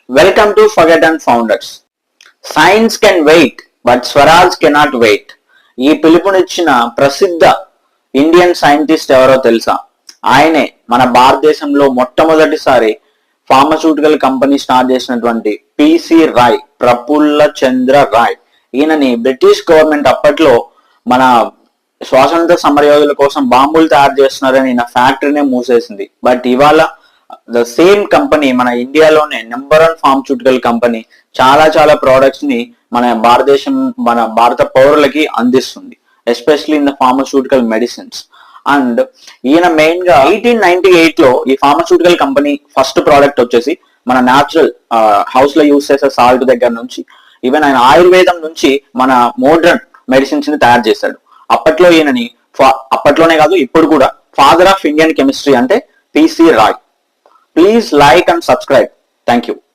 Welcome to Forgotten Founders. Science can wait, but Swaraj cannot wait. ఈ పిలుపునిచ్చిన ప్రసిద్ధ Indian scientist ఎవరో తెలుసా? ఆయనే మన భారతదేశంలో మొట్టమొదటిసారి ఫార్మస్యూటికల్ కంపెనీ స్టార్ట్ చేసినటువంటి పిసి రాయ్, ప్రఫుల్ల చంద్ర రాయ్. ఈయనని బ్రిటిష్ గవర్నమెంట్ అప్పట్లో మన స్వాతంత్ర సమరయోధుల కోసం బాంబులు తయారు చేస్తున్నారని ఈయన ఫ్యాక్టరీనే మూసేసింది. బట్ ఇవాళ ద సేమ్ కంపెనీ మన ఇండియాలోనే నెంబర్ 1 ఫార్మస్యూటికల్ కంపెనీ చాలా ప్రోడక్ట్స్ ని మన భారత పౌరులకి అందిస్తుంది, especially in the pharmaceutical medicines. And ఈయన మెయిన్ గా 1898 లో ఈ ఫార్మస్యూటికల్ కంపెనీ ఫస్ట్ ప్రోడక్ట్ వచ్చేసి మన న్యాచురల్ హౌస్ లో యూస్ చేసే సాల్ట్ దగ్గర నుంచి ఈవెన్ ఆయన ఆయుర్వేదం నుంచి మన మోడర్న్ మెడిసిన్స్ ని తయారు చేశాడు. అప్పట్లో ఈయనని అప్పట్లోనే కాదు ఇప్పుడు కూడా ఫాదర్ ఆఫ్ ఇండియన్ కెమిస్ట్రీ అంటే PC Ray. Please like and subscribe. Thank you.